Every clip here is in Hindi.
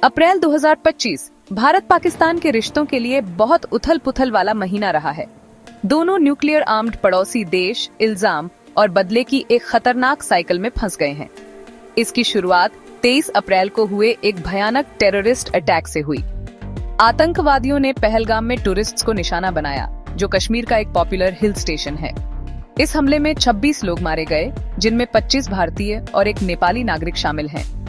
अप्रैल 2025 भारत पाकिस्तान के रिश्तों के लिए बहुत उथल पुथल वाला महीना रहा है। दोनों न्यूक्लियर आर्म्ड पड़ोसी देश इल्जाम और बदले की एक खतरनाक साइकिल में फंस गए हैं। इसकी शुरुआत 23 अप्रैल को हुए एक भयानक टेररिस्ट अटैक से हुई। आतंकवादियों ने पहलगाम में टूरिस्ट्स को निशाना बनाया, जो कश्मीर का एक पॉपुलर हिल स्टेशन है। इस हमले में 26 लोग मारे गए, जिनमें 25 भारतीय और एक नेपाली नागरिक शामिल हैं।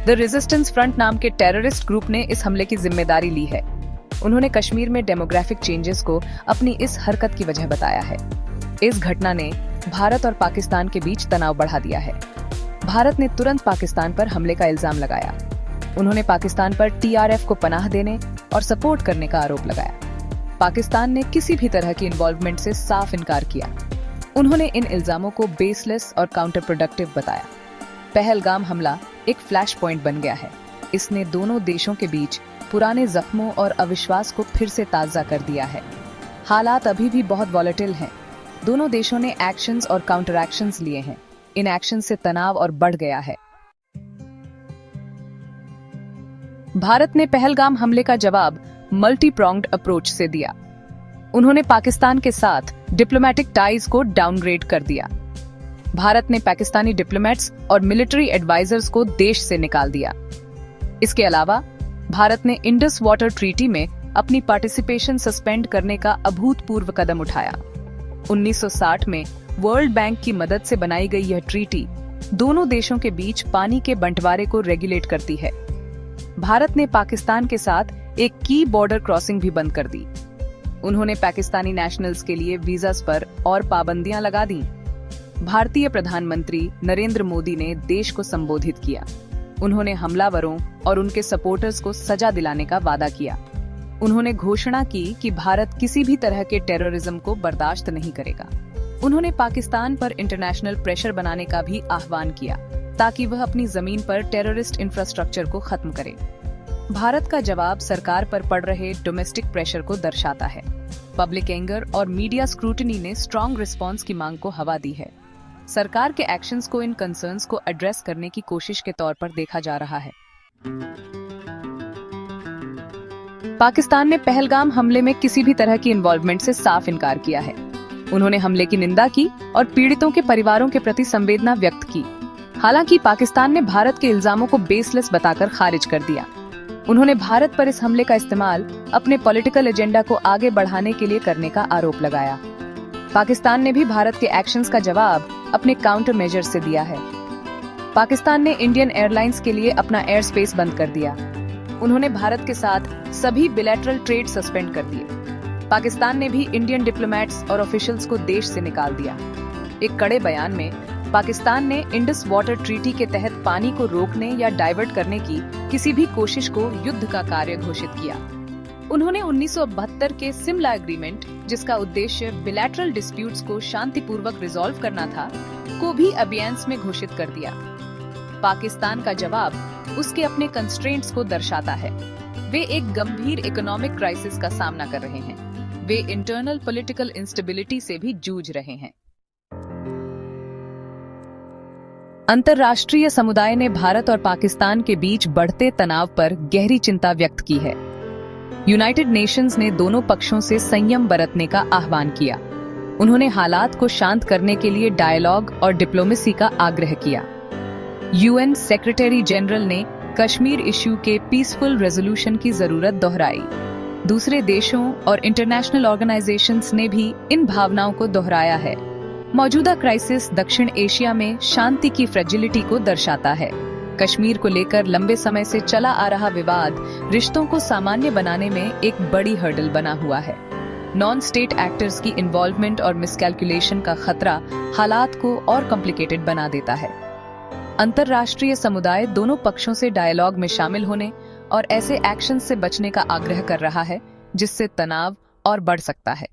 द रेजिस्टेंस फ्रंट नाम के टेररिस्ट ग्रुप ने इस हमले की जिम्मेदारी ली है। उन्होंने कश्मीर में डेमोग्राफिक चेंजेस को अपनी इस हरकत की वजह बताया है। इस घटना ने भारत और पाकिस्तान के बीच तनाव बढ़ा दिया है। भारत ने तुरंत पाकिस्तान पर हमले का इल्जाम लगाया। उन्होंने पाकिस्तान पर TRF को पनाह देने और सपोर्ट करने का आरोप लगाया। पाकिस्तान ने किसी भी तरह की इन्वॉल्वमेंट से साफ इनकार किया। उन्होंने इन इल्जामों को बेसलेस और काउंटर प्रोडक्टिव बताया। पहलगाम हमला एक फ्लैश पॉइंट बन गया है। इसने दोनों देशों के बीच पुराने जख्मों और अविश्वास को फिर से ताजा कर दिया है। हालात अभी भी बहुत वॉलेटिल हैं। दोनों देशों ने एक्शंस और काउंटर एक्शंस लिए हैं। इन एक्शन से तनाव और बढ़ गया है। भारत ने पहलगाम हमले का जवाब मल्टी प्रोंग्ड अप्रोच से दिया। उन्होंने पाकिस्तान के साथ डिप्लोमेटिक टाइज को डाउनग्रेड कर दिया। भारत ने पाकिस्तानी डिप्लोमेट्स और मिलिट्री एडवाइजर्स को देश से निकाल दिया। इसके अलावा भारत ने इंडस वाटर ट्रीटी में अपनी पार्टिसिपेशन सस्पेंड करने का अभूतपूर्व कदम उठाया। 1960 में वर्ल्ड बैंक की मदद से बनाई गई यह ट्रीटी दोनों देशों के बीच पानी के बंटवारे को रेगुलेट करती है। भारत ने पाकिस्तान के साथ एक की बॉर्डर क्रॉसिंग भी बंद कर दी। उन्होंने पाकिस्तानी नेशनल्स के लिए वीजास पर और पाबंदियां लगा दी। भारतीय प्रधानमंत्री नरेंद्र मोदी ने देश को संबोधित किया। उन्होंने हमलावरों और उनके सपोर्टर्स को सजा दिलाने का वादा किया। उन्होंने घोषणा की कि भारत किसी भी तरह के टेररिज्म को बर्दाश्त नहीं करेगा। उन्होंने पाकिस्तान पर इंटरनेशनल प्रेशर बनाने का भी आह्वान किया, ताकि वह अपनी जमीन पर टेररिस्ट इंफ्रास्ट्रक्चर को खत्म करे। भारत का जवाब सरकार पर पड़ रहे डोमेस्टिक प्रेशर को दर्शाता है। पब्लिक एंगर और मीडिया स्क्रूटनी ने स्ट्रॉन्ग रिस्पांस की मांग को हवा दी है। सरकार के एक्शंस को इन कंसर्न्स को एड्रेस करने की कोशिश के तौर पर देखा जा रहा है। पाकिस्तान ने पहलगाम हमले में किसी भी तरह की इन्वॉल्वमेंट से साफ इनकार किया है। उन्होंने हमले की निंदा की और पीड़ितों के परिवारों के प्रति संवेदना व्यक्त की। हालांकि पाकिस्तान ने भारत के इल्जामों को बेसलेस बताकर खारिज कर दिया। उन्होंने भारत पर इस हमले का इस्तेमाल अपने पॉलिटिकल एजेंडा को आगे बढ़ाने के लिए करने का आरोप लगाया। पाकिस्तान ने भी भारत के एक्शंस का जवाब अपने काउंटर मेजर से दिया है। पाकिस्तान ने इंडियन एयरलाइंस के लिए अपना एयर स्पेस बंद कर दिया। उन्होंने भारत के साथ सभी बिलैटरल ट्रेड सस्पेंड कर दिए। पाकिस्तान ने भी इंडियन डिप्लोमेट्स और ऑफिशियल्स को देश से निकाल दिया। एक कड़े बयान में पाकिस्तान ने इंडस वाटर ट्रीटी के तहत पानी को रोकने या डाइवर्ट करने की किसी भी कोशिश को युद्ध का कार्य घोषित किया। उन्होंने 1972 के सिमला एग्रीमेंट, जिसका उद्देश्य बिलैटरल डिस्प्यूट्स को शांतिपूर्वक रिजॉल्व करना था, को भी अबियंस में घोषित कर दिया। पाकिस्तान का जवाब उसके अपने कंस्ट्रेंट्स को दर्शाता है। वे एक गंभीर इकोनॉमिक क्राइसिस का सामना कर रहे हैं। वे इंटरनल पॉलिटिकल इंस्टेबिलिटी से भी जूझ रहे हैं। अंतर्राष्ट्रीय समुदाय ने भारत और पाकिस्तान के बीच बढ़ते तनाव पर गहरी चिंता व्यक्त की है। यूनाइटेड नेशंस ने दोनों पक्षों से संयम बरतने का आह्वान किया। उन्होंने हालात को शांत करने के लिए डायलॉग और डिप्लोमेसी का आग्रह किया। UN सेक्रेटरी जनरल ने कश्मीर इश्यू के पीसफुल रेजोल्यूशन की जरूरत दोहराई। दूसरे देशों और इंटरनेशनल ऑर्गेनाइजेशंस ने भी इन भावनाओं को दोहराया है। मौजूदा क्राइसिस दक्षिण एशिया में शांति की फ्रेजिलिटी को दर्शाता है। कश्मीर को लेकर लंबे समय से चला आ रहा विवाद रिश्तों को सामान्य बनाने में एक बड़ी हर्डल बना हुआ है। नॉन स्टेट एक्टर्स की इन्वॉल्वमेंट और मिसकैलकुलेशन का खतरा हालात को और कॉम्प्लिकेटेड बना देता है। अंतर्राष्ट्रीय समुदाय दोनों पक्षों से डायलॉग में शामिल होने और ऐसे एक्शन से बचने का आग्रह कर रहा है, जिससे तनाव और बढ़ सकता है।